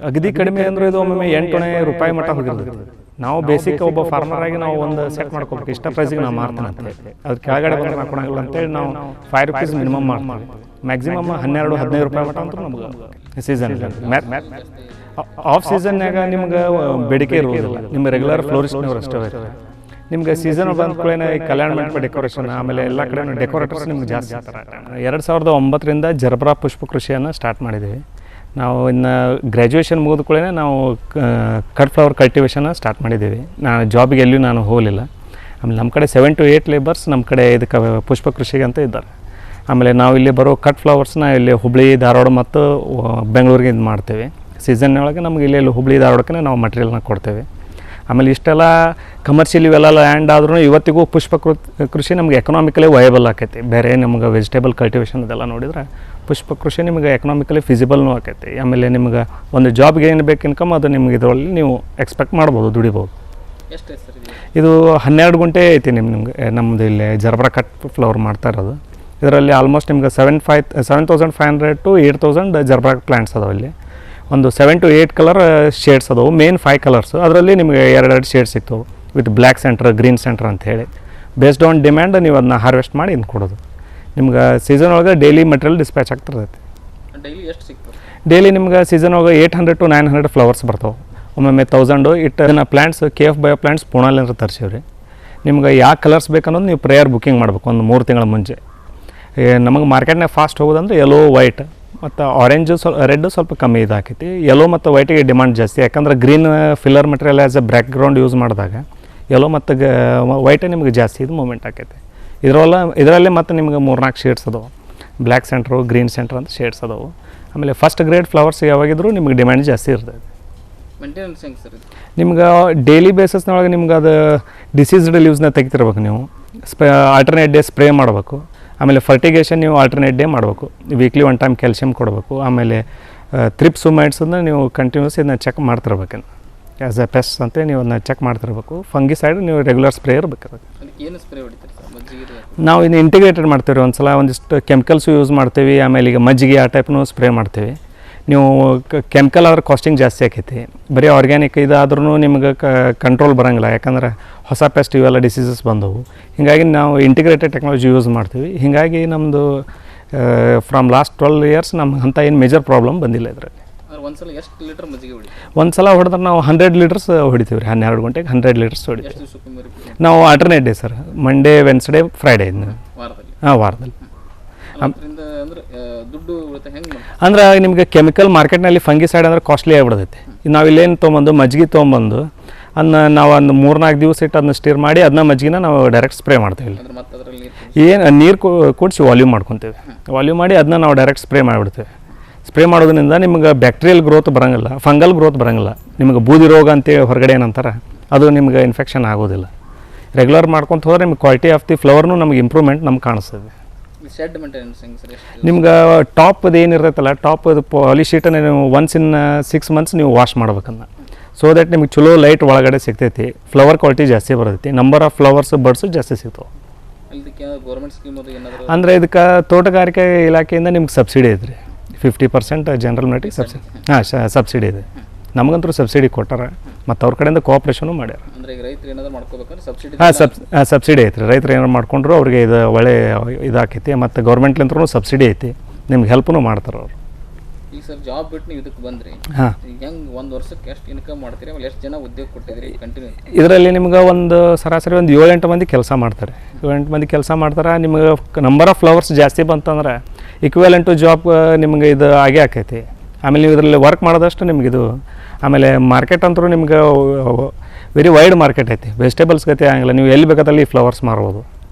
ಅಗದಿ ಕಡಿಮೆ ಅಂದ್ರೆ ಇದು ಒಮ್ಮೆ 8 ರೂಪಾಯಿ ಮಟ್ಟ ಹೋಗಿರ್ತದೆ. ನಾವು ಬೇಸಿಕ್ ಒಬ್ಬ ಫಾರ್ಮರ್ ಆಗಿ ನಾವು ಒಂದು ಸೆಟ್ ಮಾಡ್ಕೋಬೇಕು, ಇಷ್ಟ ಪ್ರೈಸಿಗೆ ನಾವು ಮಾರ್ತೀನಿ ಅಂತೇಳಿ. ಅದು ಕೆಳಗಡೆ ಬಂದ್ರೆ ಮಾಡ್ಕೊಳಂಗಿಲ್ಲ ಅಂತೇಳಿ ನಾವು ₹5 ಮಿನಿಮಮ್ ಮಾಡ್ತೀವಿ. ಮ್ಯಾಕ್ಸಿಮಮ್ 12-15 ರೂಪಾಯಿ ಮಟ್ಟ ಅಂತೂ ನಮ್ಗೆ ಸೀಸನ್. ಆಫ್ ಸೀಸನ್ನಾಗ ನಿಮ್ಗೆ ಬೇಡಿಕೆ ಇರೋದಿಲ್ಲ, ನಿಮ್ಮ ರೆಗ್ಯುಲರ್ ಫ್ಲೋರಿಸ್ಟ್ನವ್ರು ಅಷ್ಟೇ ಇರ್ತಾರೆ. ನಿಮ್ಗೆ ಸೀಸನ್ ಬಂದ ಕೂಡಲೇ ಕಲ್ಯಾಣ ಮಂಟಪ ಡೆಕೋರೇಷನ್ ಆಮೇಲೆ ಎಲ್ಲ ಕಡೆ ಡೆಕೋರೇಟರ್ಸ್ ನಿಮ್ಗೆ ಜಾಸ್ತಿ ಆಗ್ತಾರೆ. 2009ರಿಂದ ಜರ್ಬ್ರಾ ಪುಷ್ಪ ಕೃಷಿಯನ್ನು ಸ್ಟಾರ್ಟ್ ಮಾಡಿದ್ದೀವಿ ನಾವು. ಇನ್ನು ಗ್ರ್ಯಾಜುಯೇಷನ್ ಮುಗಿದ ಕೂಡಲೇ ನಾವು ಕಟ್ ಫ್ಲವರ್ ಕಲ್ಟಿವೇಷನ್ ಸ್ಟಾರ್ಟ್ ಮಾಡಿದ್ದೀವಿ. ನಾನು ಜಾಬಿಗೆ ಎಲ್ಲಿಯೂ ನಾನು ಹೋಗಲಿಲ್ಲ. ಆಮೇಲೆ ನಮ್ಮ ಕಡೆ 7 to 8 ಲೇಬರ್ಸ್ ನಮ್ಮ ಕಡೆ ಇದಕ್ಕೆ ಪುಷ್ಪ ಕೃಷಿಗೆ ಅಂತ ಇದ್ದಾರೆ. ಆಮೇಲೆ ನಾವು ಇಲ್ಲಿ ಬರೋ ಕಟ್ ಫ್ಲವರ್ಸ್ನ ಇಲ್ಲಿ ಹುಬ್ಳಿ ಧಾರವಾಡ ಮತ್ತು ಬೆಂಗಳೂರಿಗೆ ಇದು ಮಾಡ್ತೇವೆ. ಸೀಸನ್ನೊಳಗೆ ನಮ್ಗೆ ಇಲ್ಲಿ ಹುಬ್ಳಿ ಧಾರವಾಡಕ್ಕೆ ನಾವು ಮಟೀರಿಯಲ್ನ ಕೊಡ್ತೇವೆ. ಆಮೇಲೆ ಇಷ್ಟೆಲ್ಲ ಕಮರ್ಷಿಯಲ್ ಇವೆಲ್ಲ ಲ್ಯಾಂಡ್ ಆದ್ರೂ ಇವತ್ತಿಗೂ ಪುಷ್ಪ ಕೃಷಿ ನಮಗೆ ಎಕನಾಮಿಕಲಿ ವಯಬಲ್ ಆಕೈತಿ. ಬೇರೆ ನಮ್ಗೆ ವೆಜಿಟೇಬಲ್ ಕಲ್ಟಿವೇಷನ್ ಇದೆಲ್ಲ ನೋಡಿದ್ರೆ ಪುಷ್ಪ ಕೃಷಿ ನಿಮಗೆ ಎಕನಾಮಿಕಲಿ ಫಿಸಿಬಲ್ನೂ ಆಕೈತಿ. ಆಮೇಲೆ ನಿಮ್ಗೆ ಒಂದು ಜಾಬ್ಗೆ ಏನು ಬೇಕು ಇನ್ಕಮ್ ಅದು ನಿಮ್ಗೆ ಇದರಲ್ಲಿ ನೀವು ಎಕ್ಸ್ಪೆಕ್ಟ್ ಮಾಡ್ಬೋದು, ದುಡಿಬೋದು. ಇದು 12 ಗುಂಟೆ ಐತಿ ನಿಮ್ಗೆ ನಮ್ಮದು ಇಲ್ಲಿ ಜರ್ಬ್ರಾ ಕಟ್ ಫ್ಲವರ್ ಮಾಡ್ತಾ ಇರೋದು. ಇದರಲ್ಲಿ ಆಲ್ಮೋಸ್ಟ್ ನಿಮ್ಗೆ 7,500 to 8,000 ಜರ್ಬ್ರಾ ಪ್ಲ್ಯಾಂಟ್ಸ್ ಅದಾವೆ. ಇಲ್ಲಿ ಒಂದು 7 to 8 ಕಲರ್ ಶೇಡ್ಸ್ ಅದಾವೆ. ಮೇನ್ 5 ಕಲರ್ಸು, ಅದರಲ್ಲಿ ನಿಮಗೆ 2 ಶೇಡ್ಸ್ ಸಿಗ್ತವೆ with black centre green centre ಅಂತ ಹೇಳಿ. ಬೇಸ್ಡ್ ಆನ್ ಡಿಮ್ಯಾಂಡ್ ನೀವು ಅದನ್ನ ಹಾರ್ವೆಸ್ಟ್ ಮಾಡಿ ಇನ್ನು ಕೊಡೋದು. ನಿಮ್ಗೆ ಸೀಸನ್ ಒಳಗೆ ಡೈಲಿ ಮೆಟೀರಿಯಲ್ ಡಿಸ್ಪ್ಯಾಚ್ ಆಗ್ತಿರ್ತೈತಿ. ಡೈಲಿ ಎಷ್ಟು ಸಿಗ್ತದೆ? ಡೈಲಿ ನಿಮ್ಗೆ ಸೀಸನ್ ಒಳಗೆ 800 to 900 ಫ್ಲವರ್ಸ್ ಬರ್ತಾವೆ. ಒಮ್ಮೊಮ್ಮೆ 1000 ಇದನ್ನು ಪ್ಲ್ಯಾಂಟ್ಸ್ KF ಬಯೋ ಪ್ಲ್ಯಾಂಟ್ಸ್ ಪೂನಾಲಿಂದ ತರಿಸಿವ್ರಿ. ನಿಮ್ಗೆ ಯಾವ ಕಲರ್ಸ್ ಬೇಕನ್ನೋದು ನೀವು ಪ್ರೇಯರ್ ಬುಕ್ಕಿಂಗ್ ಮಾಡಬೇಕು ಒಂದು 3 ತಿಂಗಳ ಮುಂಚೆ. ನಮಗೆ ಮಾರ್ಕೆಟ್ನಾಗ ಫಾಸ್ಟ್ ಹೋಗೋದಂದ್ರೆ ಯೆಲ್ಲೋ ವೈಟ್ ಮತ್ತು ಆರೆಂಜು ರೆಡ್ ಸ್ವಲ್ಪ ಕಮ್ಮಿ ಇದಾಕೈತಿ. ಯೆಲ್ಲೋ ಮತ್ತು ವೈಟಿಗೆ ಡಿಮಾಂಡ್ ಜಾಸ್ತಿ, ಯಾಕಂದ್ರೆ green filler material as A background use ಮಾಡಿದಾಗ ಯೆಲ್ಲೋ ಮತ್ತು ವೈಟೇ ನಿಮಗೆ ಜಾಸ್ತಿ ಇದು ಮೂಮೆಂಟ್ ಆಕೈತಿ. ಇದರಲ್ಲೇ ಮತ್ತು ನಿಮ್ಗೆ 3-4 ಶೇಡ್ಸ್ ಅದಾವೆ. ಬ್ಲ್ಯಾಕ್ ಸೆಂಟ್ರು ಗ್ರೀನ್ ಸೆಂಟ್ರ್ ಅಂತ ಶೇಡ್ಸ್ ಅದಾವೆ. ಆಮೇಲೆ ಫಸ್ಟ್ ಗ್ರೇಡ್ ಫ್ಲವರ್ಸ್ ಯಾವಾಗಿದ್ರೂ ನಿಮ್ಗೆ ಡಿಮ್ಯಾಂಡ್ ಜಾಸ್ತಿ ಇರ್ತದೆ. ಮೇಂಟೆನೆನ್ಸ್ ಹೆಂಗೆ ಸರ್? ನಿಮ್ಗೆ ಡೈಲಿ ಬೇಸಿಸ್ನೊಳಗೆ ನಿಮ್ಗೆ ಅದು ಡಿಸೀಸ್ಡ್ ಲೀವ್ಸ್ನ ತೆಗಿತಿರ್ಬೇಕು. ನೀವು ಆಲ್ಟರ್ನೇಟ್ ಡೇ ಸ್ಪ್ರೇ ಮಾಡಬೇಕು. ಆಮೇಲೆ ಫರ್ಟಿಗೇಷನ್ ನೀವು ಆಲ್ಟರ್ನೇಟ್ ಡೇ ಮಾಡಬೇಕು. ವೀಕ್ಲಿ 1 ಟೈಮ್ ಕ್ಯಾಲ್ಸಿಯಂ ಕೊಡಬೇಕು. ಆಮೇಲೆ ಥ್ರಿಪ್ಸ್ ಮೈಟ್ಸನ್ನು ನೀವು ಕಂಟಿನ್ಯೂಸ್ ಇದನ್ನ ಚೆಕ್ ಮಾಡ್ತಿರ್ಬೇಕು. ಆ್ಯಸ್ ಎ ಪೆಸ್ಟ್ ಅಂತೇಳಿ ನೀವು ಅದನ್ನ ಚೆಕ್ ಮಾಡ್ತಿರ್ಬೇಕು. ಫಂಗಿಸೈಡ್ ನೀವು ರೆಗ್ಯುಲರ್ ಸ್ಪ್ರೇ ಇರಬೇಕು. ಏನು ಸ್ಪ್ರೇ ಹೊಡಿತೀರಿ ಸರ್? ಮಜ್ಜಿಗೆ ನಾವು ಇನ್ನು ಇಂಟಿಗ್ರೇಟೆಡ್ ಮಾಡ್ತೀವಿ. ಒಂದು ಸಲ ಒಂದಿಷ್ಟು ಕೆಮಿಕಲ್ಸು ಯೂಸ್ ಮಾಡ್ತೀವಿ. ಆಮೇಲೆ ಈಗ ಮಜ್ಜಿಗೆ ಆ ಟೈಪ್ನು ಸ್ಪ್ರೇ ಮಾಡ್ತೀವಿ. ನೀವು ಕೆಮಿಕಲ್ ಆದ್ರೆ ಕಾಸ್ಟಿಂಗ್ ಜಾಸ್ತಿ ಆಕೈತಿ. ಬರೀ ಆರ್ಗ್ಯಾನಿಕ್ ಇದಾದ್ರೂ ನಿಮ್ಗೆ ಕಂಟ್ರೋಲ್ ಬರೋಂಗಿಲ್ಲ, ಯಾಕಂದ್ರೆ ಹೊಸ ಪೆಸ್ಟ್ ಇವೆಲ್ಲ ಡಿಸೀಸಸ್ ಬಂದವು. ಹೀಗಾಗಿ ನಾವು ಇಂಟಿಗ್ರೇಟೆಡ್ ಟೆಕ್ನಾಲಜಿ ಯೂಸ್ ಮಾಡ್ತೀವಿ. ಹೀಗಾಗಿ ನಮ್ಮದು ಫ್ರಮ್ ಲಾಸ್ಟ್ 12 years ನಮ್ಗೆ ಅಂಥ ಏನು ಮೇಜರ್ ಪ್ರಾಬ್ಲಮ್ ಬಂದಿಲ್ಲ ಇದರಲ್ಲಿ. ಒಂದ್ಸಲ ಎಷ್ಟು ಲೀಟರ್ ಮಜ್ಜಿಗೆ ಹೊಡಿ? ಒಂದು ಸಲ ಹೊಡೆದ್ರೆ ನಾವು 100 ಲೀಟರ್ಸ್ ಹೊಡಿತೀವಿ ರೀ. 12 ಗಂಟೆಗೆ 100 ಲೀಟರ್ಸ್ ಹೊಡಿತೀವಿ. ನಾವು alternate day sir, Monday Wednesday Friday ವಾರದಲ್ಲಿ. ಅಂದ್ರೆ ನಿಮಗೆ ಕೆಮಿಕಲ್ ಮಾರ್ಕೆಟ್ನಲ್ಲಿ ಫಂಗಿಸೈಡ್ ಅಂದ್ರೆ ಕಾಸ್ಟ್ಲಿ ಆಗಿಬಿಡ್ತೈತಿ. ನಾವು ಇಲ್ಲೇನು ತೊಗೊಂಬಂದು ಮಜ್ಜಿಗೆ ತೊಗೊಂಬಂದು ಅದನ್ನ ನಾವು ಒಂದು 3-4 ದಿವಸ ಇಟ್ಟು ಅದನ್ನ ಸ್ಟೀರ್ ಮಾಡಿ ಅದನ್ನ ಮಜ್ಜಿಗೆನ ನಾವು ಡೈರೆಕ್ಟ್ ಸ್ಪ್ರೇ ಮಾಡ್ತೀವಿ. ಏನು ನೀರು ಕೂಡಿಸಿ ವಾಲ್ಯೂಮ್ ಮಾಡ್ಕೊತೀವಿ. ವಾಲ್ಯೂಮ್ ಮಾಡಿ ಅದನ್ನ ನಾವು ಡೈರೆಕ್ಟ್ ಸ್ಪ್ರೇ ಮಾಡಿಬಿಡ್ತೀವಿ. ಸ್ಪ್ರೇ ಮಾಡೋದ್ರಿಂದ ನಿಮ್ಗೆ ಬ್ಯಾಕ್ಟೀರಿಯಲ್ ಗ್ರೋತ್ ಬರೋಂಗಿಲ್ಲ, ಫಂಗಲ್ ಗ್ರೋತ್ ಬರೋಂಗಿಲ್ಲ. ನಿಮ್ಗೆ ಬೂದಿ ರೋಗ ಅಂತೇಳಿ ಹೊರಗಡೆ ಏನಂತಾರೆ ಅದು ನಿಮ್ಗೆ ಇನ್ಫೆಕ್ಷನ್ ಆಗೋದಿಲ್ಲ. ರೆಗ್ಯುಲರ್ ಮಾಡ್ಕೊತ ಹೋದ್ರೆ ನಿಮ್ಗೆ ಕ್ವಾಲಿಟಿ ಆಫ್ ದಿ ಫ್ಲವರ್ನು ನಮ್ಗೆ ಇಂಪ್ರೂವ್ಮೆಂಟ್ ನಮ್ಗೆ ಕಾಣಿಸ್ತದೆ. ಶೆಡ್ ಮೇಂಟೆನೆನ್ಸ್ ಹೆಂಗೆ ಸರ್? ನಿಮ್ಗೆ ಟಾಪ್ದು ಏನಿರ್ತೈತಲ್ಲ, ಟಾಪ್ ಪಾಲಿಶೀಟನ್ನು ನೀವು ಒನ್ಸ್ ಇನ್ 6 months ನೀವು ವಾಶ್ ಮಾಡ್ಬೇಕನ್ನ. ಸೊ ದಟ್ ನಿಮ್ಗೆ ಚಲೋ ಲೈಟ್ ಒಳಗಡೆ ಸಿಗ್ತೈತಿ. ಫ್ಲವರ್ ಕ್ವಾಲಿಟಿ ಜಾಸ್ತಿ ಬರ್ತೈತಿ. ನಂಬರ್ ಆಫ್ ಫ್ಲವರ್ಸ್ ಬರ್ಡ್ಸು ಜಾಸ್ತಿ ಸಿಗ್ತಾವೆ. ಅಂದರೆ ಇದಕ್ಕೆ ತೋಟಗಾರಿಕೆ ಇಲಾಖೆಯಿಂದ ನಿಮ್ಗೆ ಸಬ್ಸಿಡಿ ಐತ್ರಿ. 50% ಜನರಲ್ ಮೆಟಿಗೆ ಸಬ್ಸಿಡಿ. ಸಬ್ಸಿಡಿ ಇದೆ. ನಮಗಂತೂ ಸಬ್ಸಿಡಿ ಕೊಟ್ಟಾರ ಮತ್ತು ಅವ್ರ ಕಡೆಯಿಂದ ಕೋಆಪ್ರೇಷನು ಮಾಡ್ಯಾರ. ಸಬ್ಸಿಡಿ ಐತ್ರಿ. ರೈತರು ಏನಾರು ಮಾಡ್ಕೊಂಡ್ರು ಅವ್ರಿಗೆ ಇದು ಒಳ್ಳೆ ಇದಾಕೈತಿ. ಮತ್ತು ಗೌರ್ಮೆಂಟ್ಲಿಂದ್ರೂ ಸಬ್ಸಿಡಿ ಐತಿ. ನಿಮ್ಗೆ ಹೆಲ್ಪ್ನು ಮಾಡ್ತಾರೆ ಅವರು. ಈಗ ಸರ್ ಜಾಬ್ ಬಿಟ್ಟು ನೀವು ಇದಕ್ಕೆ ಬಂದ್ರಿ, ಈಗ ಹೆಂಗೆ 1 ವರ್ಷಕ್ಕೆ ಎಷ್ಟು ಇನ್ಕಮ್ ಮಾಡ್ತೀರಿ? ಆಮೇಲೆ ಎಷ್ಟು ಜನ ಉದ್ಯೋಗ ಕೊಟ್ಟಿದ್ರಿ ಕಂಟಿನ್ಯೂ? ಇದರಲ್ಲಿ ನಿಮ್ಗೆ ಒಂದು ಸರಾಸರಿ ಒಂದು 7-8 ಮಂದಿ ಕೆಲಸ ಮಾಡ್ತಾರೆ. 7-8 ಮಂದಿ ಕೆಲಸ ಮಾಡ್ತಾರೆ. ನಿಮ್ಗೆ ನಂಬರ್ ಆಫ್ ಫ್ಲವರ್ಸ್ ಜಾಸ್ತಿ ಬಂತಂದ್ರೆ ಇಕ್ವಿವೆಲೆಂಟ್ ಟು ಜಾಬ್ ನಿಮ್ಗೆ ಇದು ಆಗೇ ಆಕೈತಿ. ಆಮೇಲೆ ನೀವು ಇದರಲ್ಲಿ ವರ್ಕ್ ಮಾಡೋದಷ್ಟು ನಿಮಗಿದು. ಆಮೇಲೆ ಮಾರ್ಕೆಟ್ ಅಂತೂ ನಿಮ್ಗೆ ವೆರಿ ವೈಡ್ ಮಾರ್ಕೆಟ್ ಐತಿ. ವೆಜಿಟೇಬಲ್ಸ್ ಗತಿ ಆಗಂಗಿಲ್ಲ. ನೀವು ಎಲ್ಲಿ ಬೇಕಾದಲ್ಲಿ ಫ್ಲವರ್ಸ್ ಮಾರ್ಬೋದು.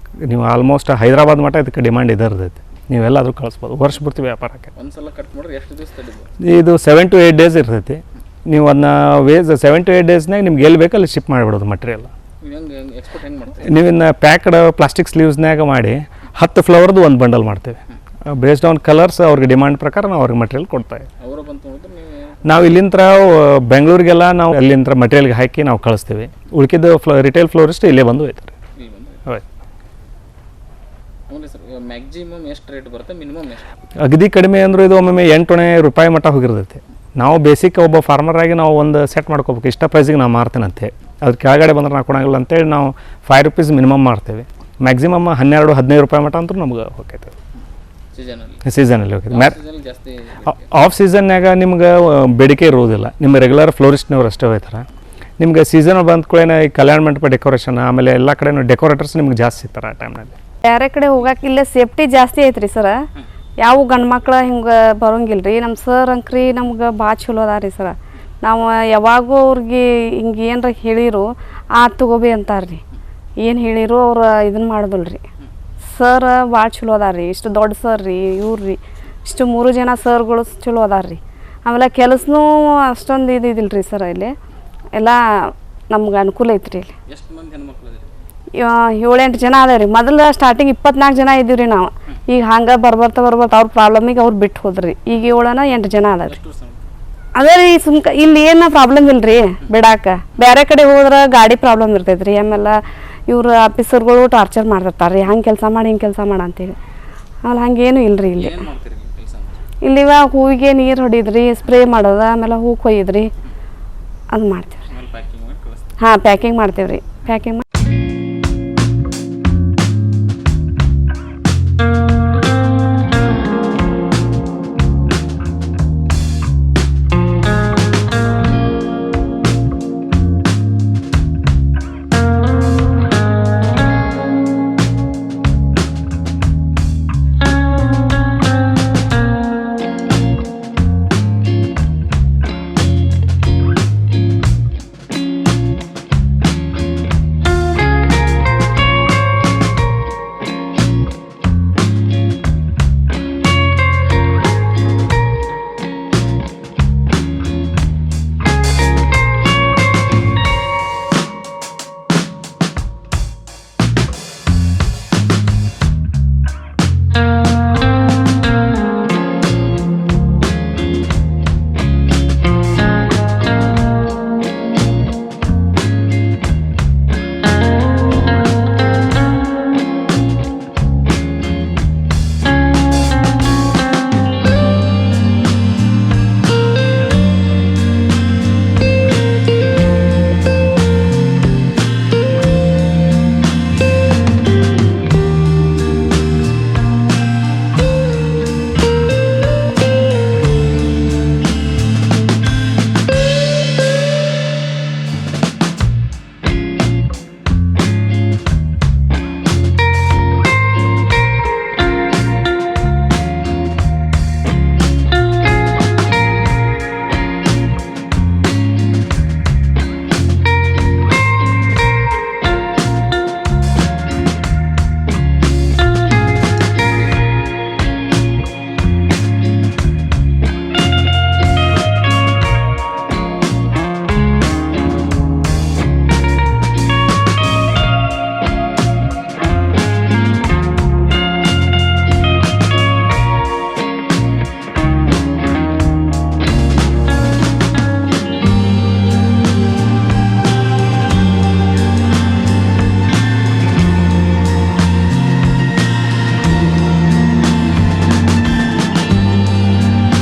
ನೀವು ಆಲ್ಮೋಸ್ಟ್ ಹೈದರಾಬಾದ್ ಮಟ್ಟ ಇದಕ್ಕೆ ಡಿಮಾಂಡ್ ಇರ್ತೈತಿ. ನೀವೆಲ್ಲಾದರೂ ಕಳಿಸ್ಬೋದು. ವರ್ಷ ಬಿಡ್ತೀವಿ ವ್ಯಾಪಾರಕ್ಕೆ. ಒಂದ್ಸಲ ಕಟ್ ಮಾಡಿದ್ರೆ ಎಷ್ಟು ದಿವಸ ತಡೀಬೋದು? ಇದು 7 to 8 days ಇರ್ತೈತಿ. ನೀವು ಅದನ್ನ 7 to 8 daysನಾಗ ನಿಮ್ಗೆ ಎಲ್ಲಿ ಬೇಕಲ್ಲಿ ಶಿಪ್ ಮಾಡಿಬಿಡೋದು ಮಟೀರಿಯಲ್. ಎಕ್ಸ್ಪೋರ್ಟ್ ಹೆಂಗೆ ಮಾಡ್ತೀವಿ? ನೀವಿನ್ನು ಪ್ಯಾಕ್ಡ್ ಪ್ಲಾಸ್ಟಿಕ್ ಸ್ಲೀವ್ಸ್ನಾಗ ಮಾಡಿ 10 ಫ್ಲವರ್ದು ಒಂದು ಬಂಡಲ್ ಮಾಡ್ತೇವೆ. ಬೇಸ್ಡ್ ಆನ್ ಕಲರ್ಸ್ ಅವ್ರಿಗೆ ಡಿಮಾಂಡ್ ಪ್ರಕಾರ ನಾವು ಅವ್ರಿಗೆ ಮಟೀರಿಯಲ್ ಕೊಡ್ತೇವೆ. ನಾವು ಇಲ್ಲಿಂದ ಬೆಂಗಳೂರಿಗೆಲ್ಲ ನಾವು ಅಲ್ಲಿಂದ ಮಟೀರಿಯಲ್ಗೆ ಹಾಕಿ ನಾವು ಕಳಿಸ್ತೀವಿ. ಉಳ್ಕಿದ್ದು ರಿಟೇಲ್ ಫ್ಲೋರಿಸ್ಟ್ ಇಲ್ಲೇ ಬಂದು ಹೋಯ್ತಾರೆ. ಮ್ಯಾಕ್ಸಿಮಮ್ ಎಷ್ಟು ರೇಟ್ ಬರುತ್ತೆ? ಮಿನಿಮಮ್ ಎಷ್ಟು? ಅಗದಿ ಕಡಿಮೆ ಅಂದ್ರೆ ಇದು ಒಮ್ಮೆ 8 ರೂಪಾಯಿ ಮಟ್ಟ ಹೋಗಿರ್ತೈತಿ. ನಾವು ಬೇಸಿಕ್ ಒಬ್ಬ ಫಾರ್ಮರಾಗಿ ನಾವು ಒಂದು ಸೆಟ್ ಮಾಡ್ಕೋಬೇಕು, ಇಷ್ಟ ಪ್ರೈಸಿಗೆ ನಾವು ಮಾರ್ತೇನಂತೆ. ಅದ್ರ ಕೆಳಗಡೆ ಬಂದ್ರೆ ನಾವು ಕೊಡಂಗಿಲ್ಲ ಅಂತೇಳಿ ನಾವು ₹5 ಮಿನಿಮಮ್ ಮಾಡ್ತೇವೆ. ಮ್ಯಾಕ್ಸಿಮಮ್ 12-15 ರೂಪಾಯಿ ಮಟ್ಟ ಅಂತೂ ನಮ್ಗೆ ಹೋಗ್ತೈತೆ ಸೀಸನಲ್ಲಿ ಹೋಗ್ತೈತೆ. ಜಾಸ್ತಿ ಆಫ್ ಸೀಸನ್ಯಾಗ ನಿಮ್ಗೆ ಬೇಡಿಕೆ ಇರುವುದಿಲ್ಲ, ನಿಮ್ಮ ರೆಗ್ಯುಲರ್ ಫ್ಲೋರಿಸ್ಟ್ನವ್ರು ಅಷ್ಟೇ ಹೋಗ್ತಾರೆ. ನಿಮ್ಗೆ ಸೀಸನ್ ಬಂದ ಕೂಡಲೇ ಈ ಕಲ್ಯಾಣ ಮಂಟಪ ಡೆಕೋರೇಷನ್ ಆಮೇಲೆ ಎಲ್ಲ ಕಡೆ ಡೆಕೋರೇಟರ್ಸ್ ನಿಮ್ಗೆ ಜಾಸ್ತಿ ಸಿಗ್ತಾರೆ ಆ ಟೈಮ್ನಲ್ಲಿ. ಬೇರೆ ಕಡೆ ಹೋಗಕ್ಕಿಲ್ಲ, ಸೇಫ್ಟಿ ಜಾಸ್ತಿ ಐತ್ರಿ ಸರ. ಯಾವ ಗಂಡು ಮಕ್ಳು ಹಿಂಗೆ ಬರೋಂಗಿಲ್ಲ ರೀ. ನಮ್ಮ ಸರ್ ಅಂಕ್ರಿ ನಮ್ಗೆ ಭಾಳ ಚಲೋ ಅದ ರೀ ಸರ. ನಾವು ಯಾವಾಗೂ ಅವ್ರಿಗೆ ಹಿಂಗೆ ಏನರ ಹೇಳಿರು ತಗೋಬಿ ಅಂತಾರೆ ರೀ. ಏನು ಹೇಳಿರು ಅವ್ರು ಇದನ್ನು ಮಾಡೋದಿಲ್ಲ ರೀ. ಸರ್ ಭಾಳ ಚಲೋ ಅದಾರ ರೀ. ಇಷ್ಟು ದೊಡ್ಡ ಸರ್ ರೀ ಇವ್ರು ರೀ. ಇಷ್ಟು 3 ಜನ ಸರ್ಗಳು ಚಲೋ ಅದಾರ ರೀ. ಆಮೇಲೆ ಕೆಲಸನೂ ಅಷ್ಟೊಂದು ಇದಿಲ್ಲ ರೀ ಸರ್. ಇಲ್ಲಿ ಎಲ್ಲ ನಮ್ಗೆ ಅನುಕೂಲ ಐತ್ರಿ. ಇಲ್ಲಿ ಎಷ್ಟು ಮಂದಿ ಹೆಣ್ಮಕ್ಳು ಅದಿರಿ? 7-8 ಜನ ಅದ ರೀ. ಮೊದಲು ಸ್ಟಾರ್ಟಿಂಗ್ 24 ಜನ ಇದ್ದೀವಿ ರೀ ನಾವು. ಈಗ ಹಂಗೆ ಬರ್ಬರ್ತಾ ಅವ್ರ ಪ್ರಾಬ್ಲಮಿಗೆ ಅವ್ರು ಬಿಟ್ಟು ಹೋದ್ರಿ. ಈಗ 7-8 ಜನ ಅದ ರೀ. ಅದೇ ರೀ ಇಲ್ಲಿ ಏನು ಪ್ರಾಬ್ಲಮ್ ಇಲ್ಲ ರೀ ಬಿಡಾಕ. ಬೇರೆ ಕಡೆ ಹೋದ್ರೆ ಗಾಡಿ ಪ್ರಾಬ್ಲಮ್ ಇರ್ತೈತೆ ರೀ. ಆಮೇಲೆ ಇವ್ರು ಆಫೀಸರ್ಗಳು ಟಾರ್ಚರ್ ಮಾಡ್ತಿರ್ತಾರೆ ರೀ, ಹಂಗೆ ಕೆಲಸ ಮಾಡಿ ಹಿಂಗೆ ಕೆಲಸ ಮಾಡಿ ಅಂತೇಳಿ. ಆಮೇಲೆ ಹಂಗೇನು ಇಲ್ಲ ರೀ ಇಲ್ಲಿ. ಇಲ್ಲಿವ ಹೂವಿಗೆ ನೀರು ಹೊಡಿದ್ರಿ, ಸ್ಪ್ರೇ ಮಾಡೋದು, ಆಮೇಲೆ ಹೂ ಕೊಯ್ಯಿದ್ರಿ, ಅದು ಮಾಡ್ತೀವಿ ರೀ. ಹಾಂ, ಪ್ಯಾಕಿಂಗ್ ಮಾಡ್ತೀವಿ ರೀ. ಪ್ಯಾಕಿಂಗ್